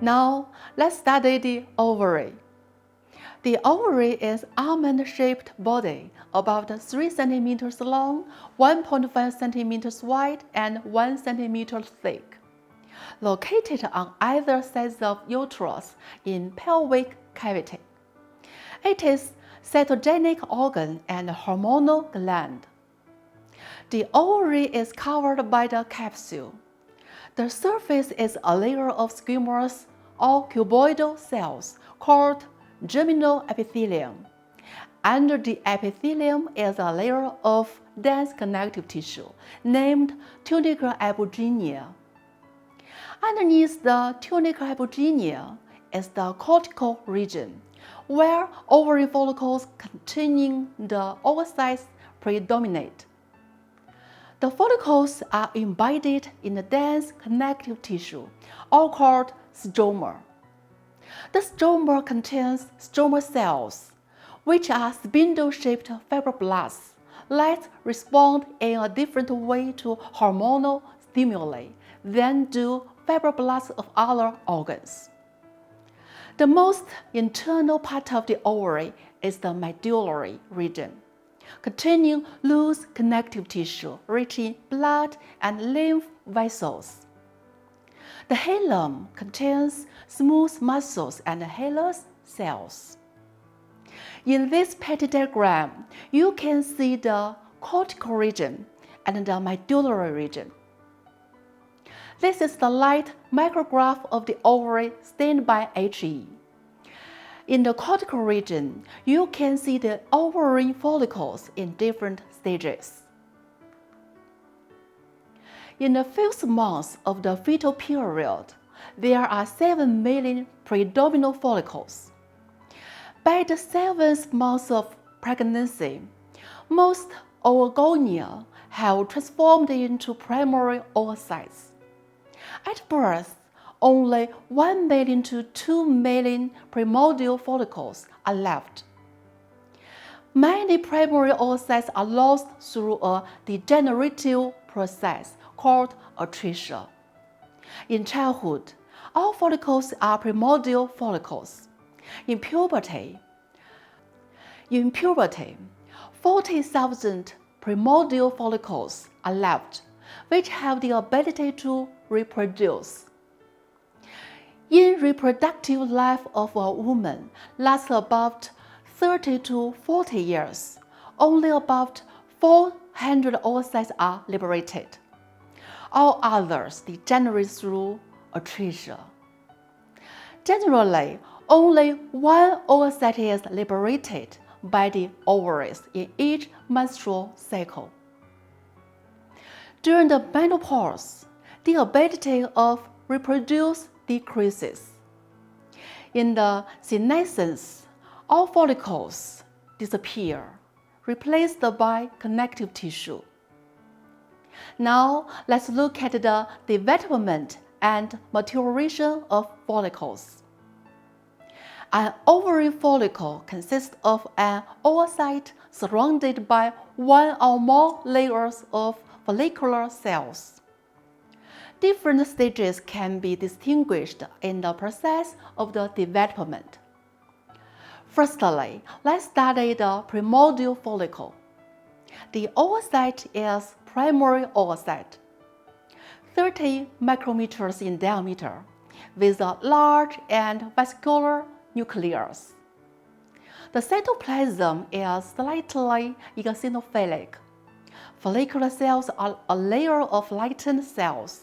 Now, let's study the ovary. The ovary is almond-shaped body, about 3 cm long, 1.5 cm wide, and 1 cm thick, located on either side of uterus in pelvic cavity. It is cytogenic organ and hormonal gland. The ovary is covered by the capsule. The surface is a layer of squamous or cuboidal cells called germinal epithelium. Under the epithelium is a layer of dense connective tissue named tunica hypogenia. Underneath the tunica hypogenia is the cortical region, where ovary follicles containing the oocytes predominate. The follicles are embedded in the dense connective tissue, or called stroma. The stroma contains stroma cells, which are spindle-shaped fibroblasts that respond in a different way to hormonal stimuli than do fibroblasts of other organs. The most internal part of the ovary is the medullary region, containing loose connective tissue rich in blood and lymph vessels. The hilum contains smooth muscles and hairless cells. In this petty diagram, you can see the cortical region and the medullary region. This is the light micrograph of the ovary stained by HE. In the cortical region, you can see the ovary follicles in different stages. In the first months of the fetal period, there are 7 million predominant follicles. By the 7th month of pregnancy, most oogonia have transformed into primary oocytes. At birth, only 1 million to 2 million primordial follicles are left. Many primary oocytes are lost through a degenerative process called atresia. In childhood, all follicles are primordial follicles. In puberty, 40,000 primordial follicles are left, which have the ability to reproduce. In reproductive life of a woman lasts about 30 to 40 years. Only about 400 oocytes are liberated. All others degenerate through atresia. Generally, only 1 oocyte is liberated by the ovaries in each menstrual cycle. During the menopause, the ability of reproduce decreases. In the senescence, all follicles disappear, replaced by connective tissue. Now, let's look at the development and maturation of follicles. An ovary follicle consists of an oocyte surrounded by 1 or more layers of follicular cells. Different stages can be distinguished in the process of the development. Firstly, let's study the primordial follicle. The oocyte is primary oocyte, 30 micrometers in diameter, with a large and vascular nucleus. The cytoplasm is slightly eosinophilic. Follicular cells are a layer of lightened cells.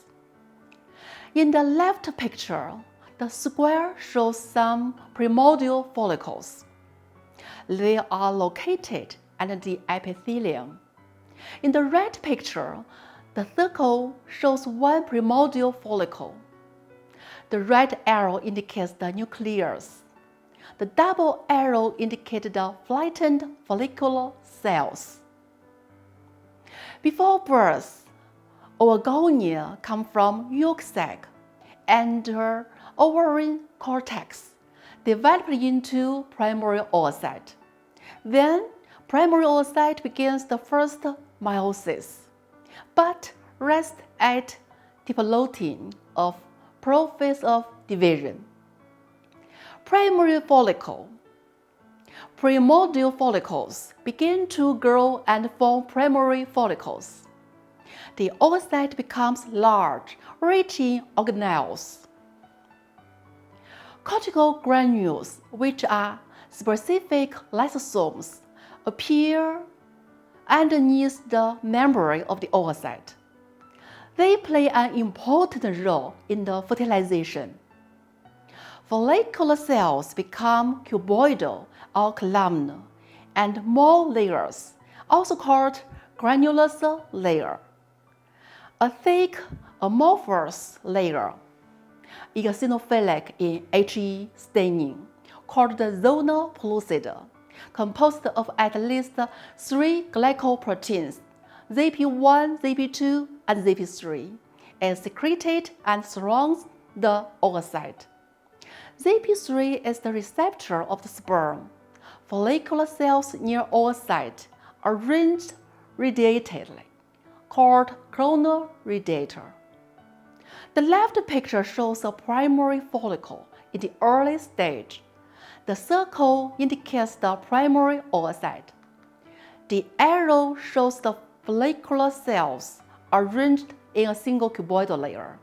In the left picture, the square shows some primordial follicles. They are located at the epithelium. In the right picture, the circle shows 1 primordial follicle. The red arrow indicates the nucleus. The double arrow indicates the flattened follicular cells. Before birth, oogonia come from yolk sac, enter ovarian cortex, develop into primary oocyte. Then, primary oocyte begins the first meiosis, but rests at diplotin of prophase of division. Primary follicle. Primordial follicles begin to grow and form primary follicles. The oocyte becomes large, rich in organelles. Cortical granules, which are specific lysosomes, appear underneath the membrane of the oocyte. They play an important role in the fertilization. Follicular cells become cuboidal or columnar, and more layers, also called granulous layer. A thick amorphous layer, eosinophilic in He staining, called the zonal pellucid, composed of at least 3 glycoproteins, ZP1, ZP2, and ZP3, is secreted and surrounds the oocyte. ZP3 is the receptor of the sperm. Follicular cells near oocyte arranged radiately, called coronal radiator. The left picture shows a primary follicle in the early stage. The circle indicates the primary oocyte. The arrow shows the follicular cells arranged in a single cuboidal layer.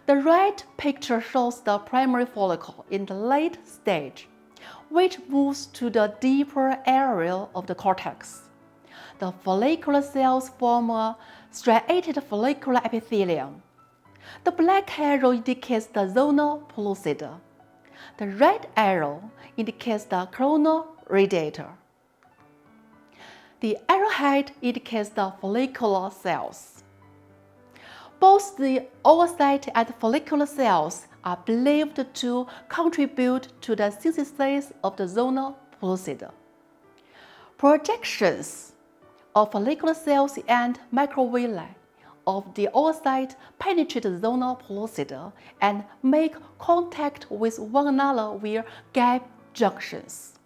The right picture shows the primary follicle in the late stage, which moves to the deeper area of the cortex. The follicular cells form a striated follicular epithelium. The black arrow indicates the zonal pellucid. The red arrow indicates the coronal radiator. The arrowhead indicates the follicular cells. Both the oocyte and follicular cells are believed to contribute to the synthesis of the zonal pellucid. Projections of follicular cells and microvilli of the oocyte penetrate the zonal pellucid and make contact with one another via gap junctions.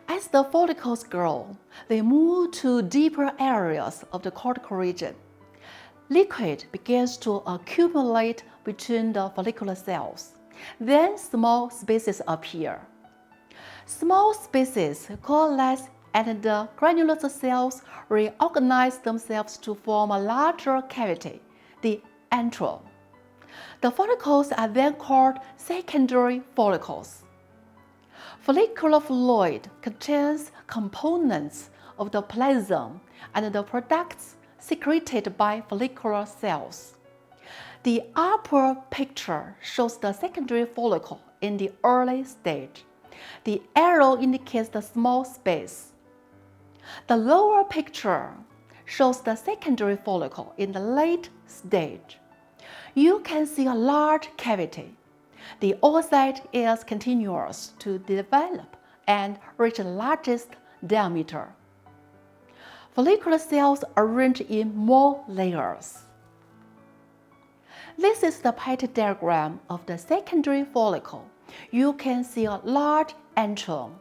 As the follicles grow, they move to deeper areas of the cortical region. Liquid begins to accumulate between the follicular cells. Then small spaces appear. Small spaces coalesce and the granulous cells reorganize themselves to form a larger cavity, the antrum. The follicles are then called secondary follicles. Follicular fluid contains components of the plasm and the products secreted by follicular cells. The upper picture shows the secondary follicle in the early stage. The arrow indicates the small space. The lower picture shows the secondary follicle in the late stage. You can see a large cavity. The oocyte is continuous to develop and reach the largest diameter. Follicular cells arrange in more layers. This is the Pettit diagram of the secondary follicle. You can see a large antrum.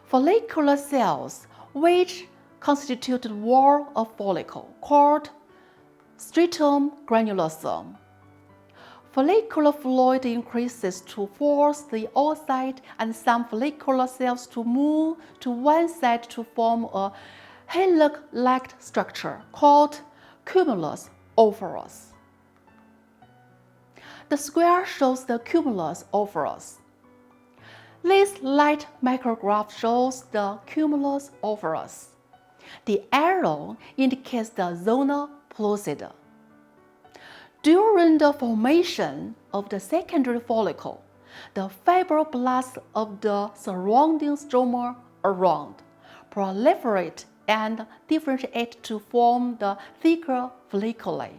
Follicular cells, which constitute the wall of follicle, called stratum granulosum. Follicular fluid increases to force the oocyte and some follicular cells to move to one side to form a hillock-like structure called cumulus ovarus. The square shows the cumulus ovarus. This light micrograph shows the cumulus ovarus. The arrow indicates the zonal pellucid. During the formation of the secondary follicle, the fibroblasts of the surrounding stroma around proliferate and differentiate to form the thicker folliculae.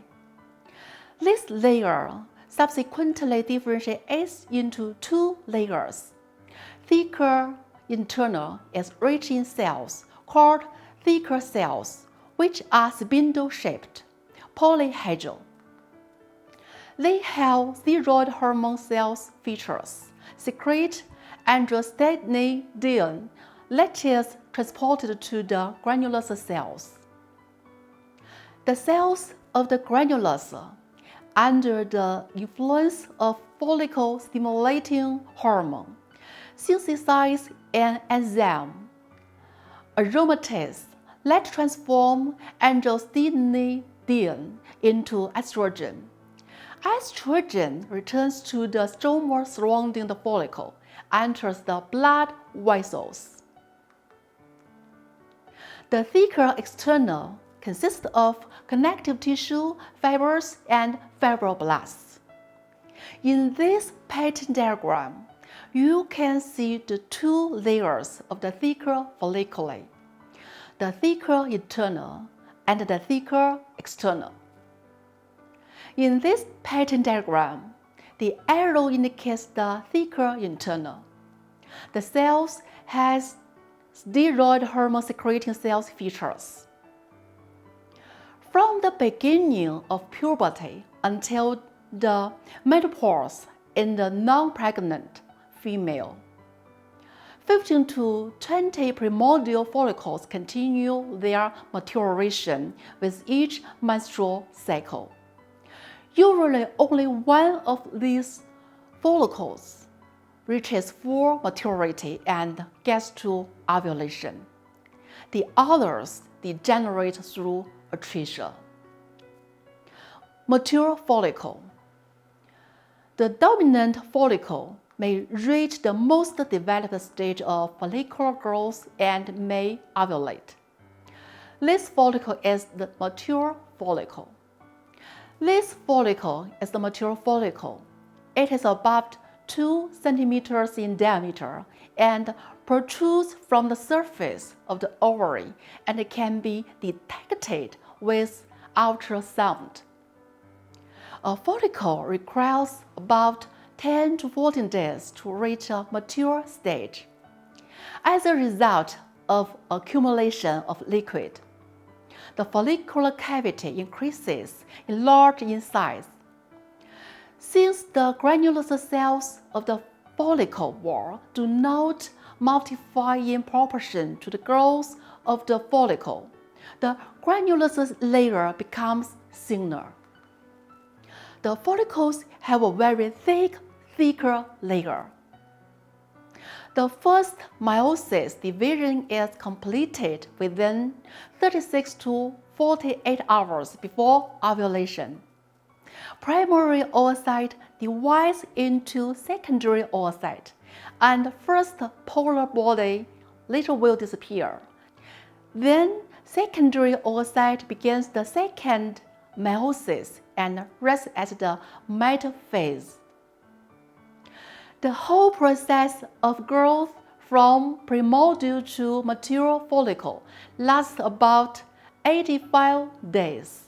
This layer subsequently differentiates into two layers. Thicker internal is rich in cells called thicker cells, which are spindle-shaped, polyhedral. They have thyroid hormone cells features, secrete androstenedione that is transported to the granulous cells. The cells of the granulus under the influence of follicle-stimulating hormone, synthesize an enzyme, aromatase, that transform androstenedione into estrogen. Estrogen returns to the stroma surrounding the follicle, enters the blood vessels. The thicker external consists of connective tissue, fibers, and fibroblasts. In this pattern diagram, you can see the two layers of the thicker follicule, the thicker internal and the thicker external. In this pattern diagram, the arrow indicates the thicker internal. The cells has steroid hormone secreting cells features. From the beginning of puberty until the menopause in the non-pregnant female, 15 to 20 primordial follicles continue their maturation with each menstrual cycle. Usually only one of these follicles reaches full maturity and gets to ovulation. The others degenerate through atresia. Mature follicle. The dominant follicle may reach the most developed stage of follicular growth and may ovulate. This follicle is the mature follicle. This follicle is the mature follicle. It is about 2 centimeters in diameter and protrudes from the surface of the ovary and can be detected with ultrasound. A follicle requires about 10 to 14 days to reach a mature stage. As a result of accumulation of liquid, the follicular cavity increases, enlarges in size. Since the granulous cells of the follicle wall do not multiply in proportion to the growth of the follicle, the granulous layer becomes thinner. The follicles have a very thicker layer. The first meiosis division is completed within 36 to 48 hours before ovulation. Primary oocyte divides into secondary oocyte, and first polar body later will disappear. Then secondary oocyte begins the second meiosis and rests at the metaphase. The whole process of growth from primordial to mature follicle lasts about 85 days.